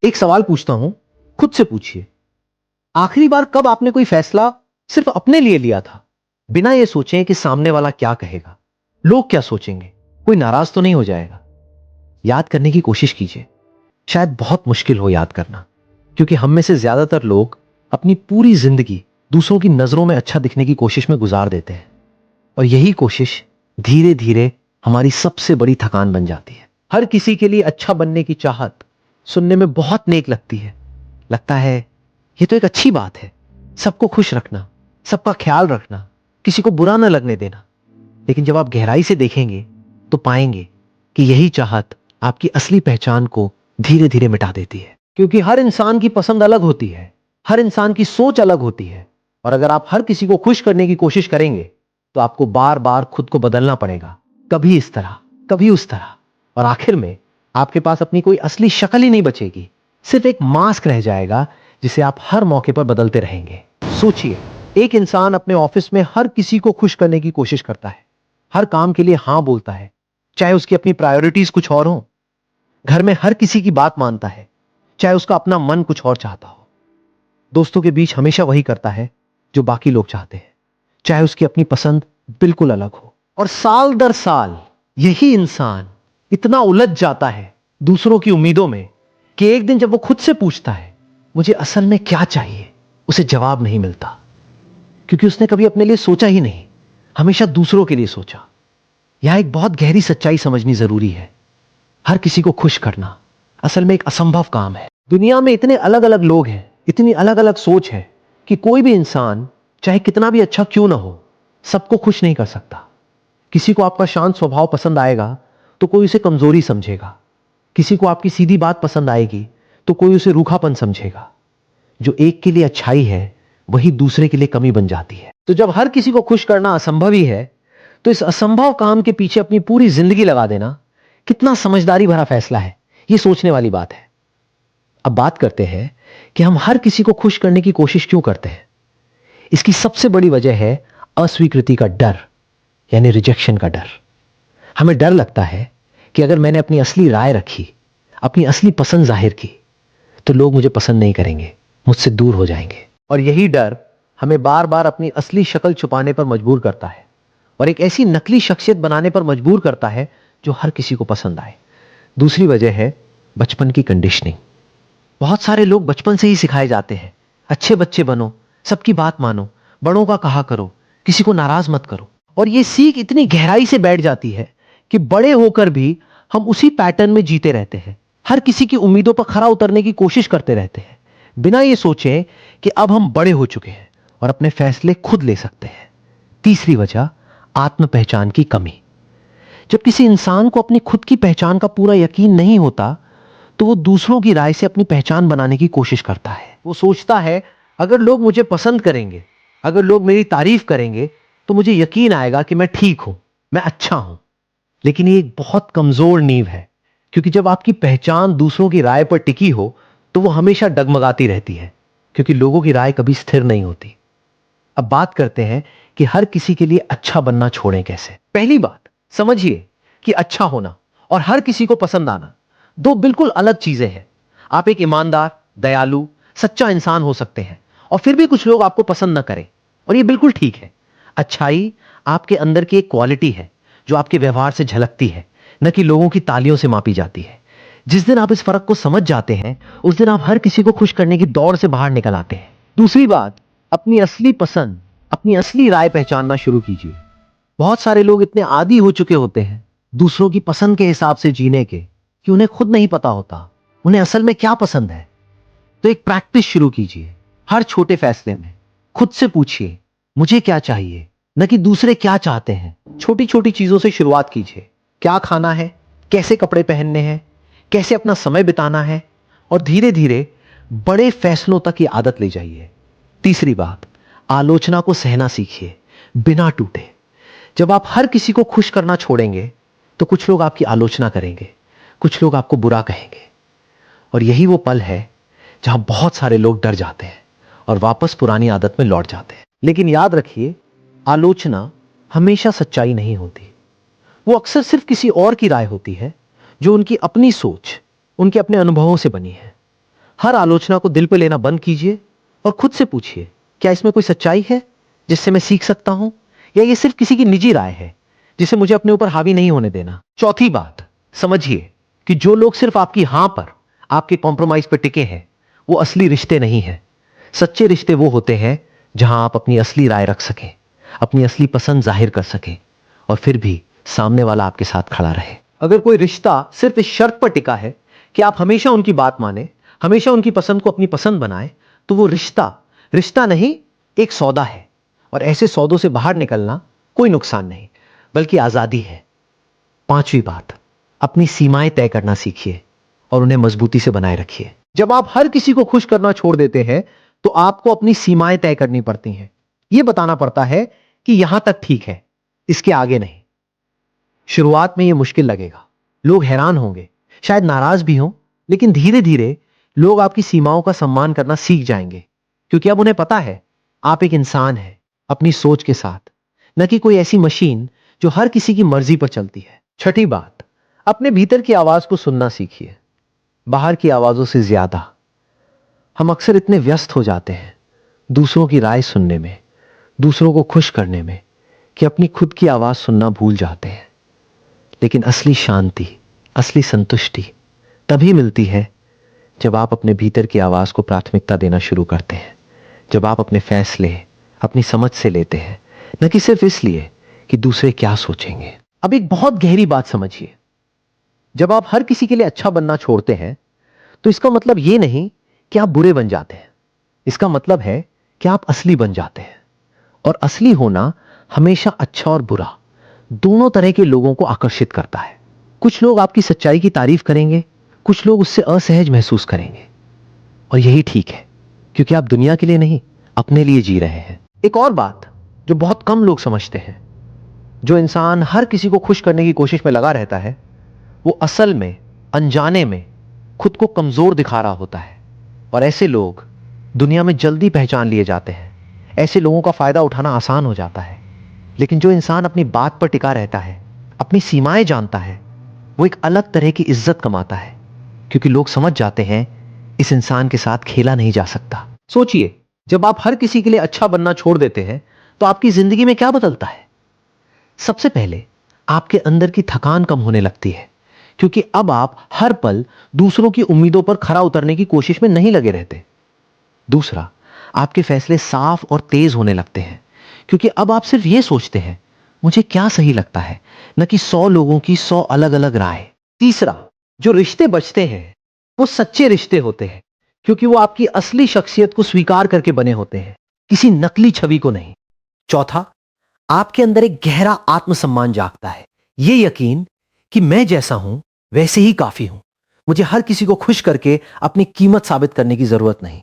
एक सवाल पूछता हूं, खुद से पूछिए, आखिरी बार कब आपने कोई फैसला सिर्फ अपने लिए लिया था, बिना यह सोचे कि सामने वाला क्या कहेगा, लोग क्या सोचेंगे, कोई नाराज तो नहीं हो जाएगा। याद करने की कोशिश कीजिए। शायद बहुत मुश्किल हो याद करना, क्योंकि हम में से ज्यादातर लोग अपनी पूरी जिंदगी दूसरों की नजरों में अच्छा दिखने की कोशिश में गुजार देते हैं, और यही कोशिश धीरे धीरे हमारी सबसे बड़ी थकान बन जाती है। हर किसी के लिए अच्छा बनने की चाहत सुनने में बहुत नेक लगती है। लगता है ये तो एक अच्छी बात है, सबको खुश रखना, सबका ख्याल रखना, किसी को बुरा न लगने देना। लेकिन जब आप गहराई से देखेंगे तो पाएंगे कि यही चाहत आपकी असली पहचान को धीरे धीरे मिटा देती है। क्योंकि हर इंसान की पसंद अलग होती है, हर इंसान की सोच अलग होती है, और अगर आप हर किसी को खुश करने की कोशिश करेंगे तो आपको बार बार खुद को बदलना पड़ेगा, कभी इस तरह, कभी उस तरह, और आखिर में आपके पास अपनी कोई असली शक्ल ही नहीं बचेगी। सिर्फ एक मास्क रह जाएगा जिसे आप हर मौके पर बदलते रहेंगे। सोचिए, एक इंसान अपने ऑफिस में हर किसी को खुश करने की कोशिश करता है, हर काम के लिए हां बोलता है, चाहे उसकी अपनी प्रायोरिटीज कुछ और हो। घर में हर किसी की बात मानता है, चाहे उसका अपना मन कुछ और चाहता हो। दोस्तों के बीच हमेशा वही करता है जो बाकी लोग चाहते हैं, चाहे उसकी अपनी पसंद बिल्कुल अलग हो। और साल दर साल यही इंसान इतना उलझ जाता है दूसरों की उम्मीदों में कि एक दिन जब वो खुद से पूछता है मुझे असल में क्या चाहिए, उसे जवाब नहीं मिलता, क्योंकि उसने कभी अपने लिए सोचा ही नहीं, हमेशा दूसरों के लिए सोचा। यह एक बहुत गहरी सच्चाई समझनी जरूरी है। हर किसी को खुश करना असल में एक असंभव काम है। दुनिया में इतने अलग अलग लोग हैं, इतनी अलग अलग सोच है कि कोई भी इंसान चाहे कितना भी अच्छा क्यों ना हो, सबको खुश नहीं कर सकता। किसी को आपका शांत स्वभाव पसंद आएगा तो कोई उसे कमजोरी समझेगा, किसी को आपकी सीधी बात पसंद आएगी तो कोई उसे रूखापन समझेगा। जो एक के लिए अच्छाई है वही दूसरे के लिए कमी बन जाती है। तो जब हर किसी को खुश करना असंभव ही है, तो इस असंभव काम के पीछे अपनी पूरी जिंदगी लगा देना कितना समझदारी भरा फैसला है, यह सोचने वाली बात है। अब बात करते हैं कि हम हर किसी को खुश करने की कोशिश क्यों करते हैं। इसकी सबसे बड़ी वजह है अस्वीकृति का डर, यानी रिजेक्शन का डर। हमें डर लगता है कि अगर मैंने अपनी असली राय रखी, अपनी असली पसंद जाहिर की, तो लोग मुझे पसंद नहीं करेंगे, मुझसे दूर हो जाएंगे। और यही डर हमें बार बार अपनी असली शक्ल छुपाने पर मजबूर करता है, और एक ऐसी नकली शख्सियत बनाने पर मजबूर करता है जो हर किसी को पसंद आए। दूसरी वजह है बचपन की कंडीशनिंग। बहुत सारे लोग बचपन से ही सिखाए जाते हैं, अच्छे बच्चे बनो, सबकी बात मानो, बड़ों का कहा करो, किसी को नाराज मत करो। और यह सीख इतनी गहराई से बैठ जाती है कि बड़े होकर भी हम उसी पैटर्न में जीते रहते हैं, हर किसी की उम्मीदों पर खरा उतरने की कोशिश करते रहते हैं, बिना यह सोचे कि अब हम बड़े हो चुके हैं और अपने फैसले खुद ले सकते हैं। तीसरी वजह, आत्म पहचान की कमी। जब किसी इंसान को अपनी खुद की पहचान का पूरा यकीन नहीं होता, तो वो दूसरों की राय से अपनी पहचान बनाने की कोशिश करता है। वो सोचता है अगर लोग मुझे पसंद करेंगे, अगर लोग मेरी तारीफ करेंगे, तो मुझे यकीन आएगा कि मैं ठीक हूं, मैं अच्छा हूं। लेकिन ये एक बहुत कमजोर नींव है, क्योंकि जब आपकी पहचान दूसरों की राय पर टिकी हो तो वो हमेशा डगमगाती रहती है, क्योंकि लोगों की राय कभी स्थिर नहीं होती। अब बात करते हैं कि हर किसी के लिए अच्छा बनना छोड़ें कैसे। पहली बात, समझिए कि अच्छा होना और हर किसी को पसंद आना दो बिल्कुल अलग चीजें हैं। आप एक ईमानदार, दयालु, सच्चा इंसान हो सकते हैं और फिर भी कुछ लोग आपको पसंद न करें, और ये बिल्कुल ठीक है। अच्छाई आपके अंदर की एक क्वालिटी है जो आपके व्यवहार से झलकती है, न कि लोगों की तालियों से मापी जाती है। जिस दिन आप इस फर्क को समझ जाते हैं, उस दिन आप हर किसी को खुश करने की दौड़ से बाहर निकल आते हैं। दूसरी बात, अपनी असली पसंद, अपनी असली राय पहचानना शुरू कीजिए। बहुत सारे लोग इतने आदी हो चुके होते हैं दूसरों की पसंद के हिसाब से जीने के, कि उन्हें खुद नहीं पता होता उन्हें असल में क्या पसंद है। तो एक प्रैक्टिस शुरू कीजिए। हर छोटे फैसले में खुद से पूछिए मुझे क्या चाहिए, न कि दूसरे क्या चाहते हैं। छोटी छोटी चीजों से शुरुआत कीजिए। क्या खाना है, कैसे कपड़े पहनने हैं, कैसे अपना समय बिताना है, और धीरे धीरे बड़े फैसलों तक ये आदत ले जाइए। तीसरी बात, आलोचना को सहना सीखिए बिना टूटे। जब आप हर किसी को खुश करना छोड़ेंगे तो कुछ लोग आपकी आलोचना करेंगे, कुछ लोग आपको बुरा कहेंगे, और यही वो पल है जहां बहुत सारे लोग डर जाते हैं और वापस पुरानी आदत में लौट जाते हैं। लेकिन याद रखिए, आलोचना हमेशा सच्चाई नहीं होती। वो अक्सर सिर्फ किसी और की राय होती है जो उनकी अपनी सोच, उनके अपने अनुभवों से बनी है। हर आलोचना को दिल पे लेना बंद कीजिए और खुद से पूछिए, क्या इसमें कोई सच्चाई है जिससे मैं सीख सकता हूं, या ये सिर्फ किसी की निजी राय है जिसे मुझे अपने ऊपर हावी नहीं होने देना। चौथी बात, समझिए कि जो लोग सिर्फ आपकी हां पर, आपके कॉम्प्रोमाइज पर टिके हैं, वो असली रिश्ते नहीं है। सच्चे रिश्ते वो होते हैं जहां आप अपनी असली राय रख सकें, अपनी असली पसंद जाहिर कर सकें, और फिर भी सामने वाला आपके साथ खड़ा रहे। अगर कोई रिश्ता सिर्फ इस शर्त पर टिका है कि आप हमेशा उनकी बात माने, हमेशा उनकी पसंद को अपनी पसंद बनाए, तो वो रिश्ता रिश्ता नहीं, एक सौदा है। और ऐसे सौदों से बाहर निकलना कोई नुकसान नहीं, बल्कि आजादी है। पांचवी बात, अपनी सीमाएं तय करना सीखिए और उन्हें मजबूती से बनाए रखिए। जब आप हर किसी को खुश करना छोड़ देते हैं, तो आपको अपनी सीमाएं तय करनी पड़ती हैं। यह बताना पड़ता है कि यहां तक ठीक है, इसके आगे नहीं। शुरुआत में यह मुश्किल लगेगा, लोग हैरान होंगे, शायद नाराज भी हों, लेकिन धीरे धीरे लोग आपकी सीमाओं का सम्मान करना सीख जाएंगे, क्योंकि अब उन्हें पता है आप एक इंसान हैं अपनी सोच के साथ, न कि कोई ऐसी मशीन जो हर किसी की मर्जी पर चलती है। छठी बात, अपने भीतर की आवाज को सुनना सीखिए, बाहर की आवाजों से ज्यादा। हम अक्सर इतने व्यस्त हो जाते हैं दूसरों की राय सुनने में, दूसरों को खुश करने में, कि अपनी खुद की आवाज सुनना भूल जाते हैं। लेकिन असली शांति, असली संतुष्टि तभी मिलती है जब आप अपने भीतर की आवाज को प्राथमिकता देना शुरू करते हैं, जब आप अपने फैसले अपनी समझ से लेते हैं, न कि सिर्फ इसलिए कि दूसरे क्या सोचेंगे। अब एक बहुत गहरी बात समझिए, जब आप हर किसी के लिए अच्छा बनना छोड़ते हैं, तो इसका मतलब यह नहीं कि आप बुरे बन जाते हैं। इसका मतलब है कि आप असली बन जाते हैं। और असली होना हमेशा अच्छा और बुरा दोनों तरह के लोगों को आकर्षित करता है। कुछ लोग आपकी सच्चाई की तारीफ करेंगे, कुछ लोग उससे असहज महसूस करेंगे, और यही ठीक है, क्योंकि आप दुनिया के लिए नहीं, अपने लिए जी रहे हैं। एक और बात जो बहुत कम लोग समझते हैं, जो इंसान हर किसी को खुश करने की कोशिश में लगा रहता है, वो असल में अनजाने में खुद को कमजोर दिखा रहा होता है। और ऐसे लोग दुनिया में जल्दी पहचान लिए जाते हैं। ऐसे लोगों का फायदा उठाना आसान हो जाता है। लेकिन जो इंसान अपनी बात पर टिका रहता है, अपनी सीमाएं जानता है, वो एक अलग तरह की इज्जत कमाता है, क्योंकि लोग समझ जाते हैं इस इंसान के साथ खेला नहीं जा सकता। सोचिए, जब आप हर किसी के लिए अच्छा बनना छोड़ देते हैं, तो आपकी जिंदगी में क्या बदलता है? सबसे पहले आपके अंदर की थकान कम होने लगती है, क्योंकि अब आप हर पल दूसरों की उम्मीदों पर खरा उतरने की कोशिश में नहीं लगे रहते। दूसरा, आपके फैसले साफ और तेज होने लगते हैं, क्योंकि अब आप सिर्फ यह सोचते हैं, मुझे क्या सही लगता है, न कि 100 लोगों की 100 अलग अलग राय। तीसरा, जो रिश्ते बचते हैं वो सच्चे रिश्ते होते हैं, क्योंकि वो आपकी असली शख्सियत को स्वीकार करके बने होते हैं, किसी नकली छवि को नहीं। चौथा, आपके अंदर एक गहरा आत्मसम्मान जागता है, यह यकीन कि मैं जैसा हूं वैसे ही काफी हूं, मुझे हर किसी को खुश करके अपनी कीमत साबित करने की जरूरत नहीं।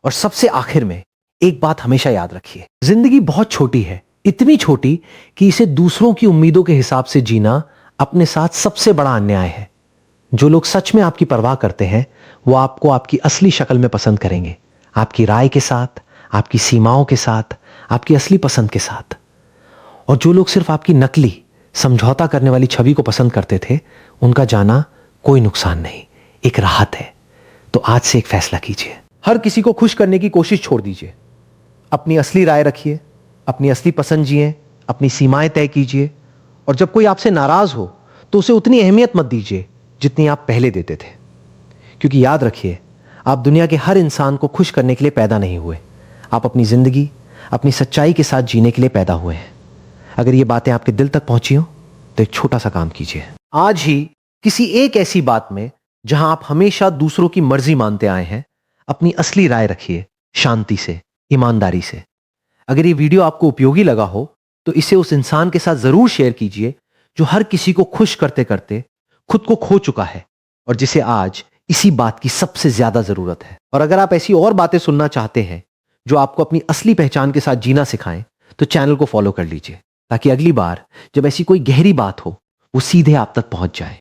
और सबसे आखिर में एक बात हमेशा याद रखिए, जिंदगी बहुत छोटी है, इतनी छोटी कि इसे दूसरों की उम्मीदों के हिसाब से जीना अपने साथ सबसे बड़ा अन्याय है। जो लोग सच में आपकी परवाह करते हैं, वो आपको आपकी असली शक्ल में पसंद करेंगे, आपकी राय के साथ, आपकी सीमाओं के साथ, आपकी असली पसंद के साथ। और जो लोग सिर्फ आपकी नकली, समझौता करने वाली छवि को पसंद करते थे, उनका जाना कोई नुकसान नहीं, एक राहत है। तो आज से एक फैसला कीजिए, हर किसी को खुश करने की कोशिश छोड़ दीजिए, अपनी असली राय रखिए, अपनी असली पसंद जिए, अपनी सीमाएं तय कीजिए। और जब कोई आपसे नाराज हो तो उसे उतनी अहमियत मत दीजिए जितनी आप पहले देते थे, क्योंकि याद रखिए, आप दुनिया के हर इंसान को खुश करने के लिए पैदा नहीं हुए, आप अपनी जिंदगी अपनी सच्चाई के साथ जीने के लिए पैदा हुए हैं। अगर ये बातें आपके दिल तक पहुंची हो तो एक छोटा सा काम कीजिए, आज ही किसी एक ऐसी बात में जहां आप हमेशा दूसरों की मर्जी मानते आए हैं, अपनी असली राय रखिए, शांति से, ईमानदारी से। अगर ये वीडियो आपको उपयोगी लगा हो तो इसे उस इंसान के साथ जरूर शेयर कीजिए जो हर किसी को खुश करते करते खुद को खो चुका है, और जिसे आज इसी बात की सबसे ज्यादा जरूरत है। और अगर आप ऐसी और बातें सुनना चाहते हैं जो आपको अपनी असली पहचान के साथ जीना सिखाएं, तो चैनल को फॉलो कर लीजिए, ताकि अगली बार जब ऐसी कोई गहरी बात हो, वो सीधे आप तक पहुंच जाए।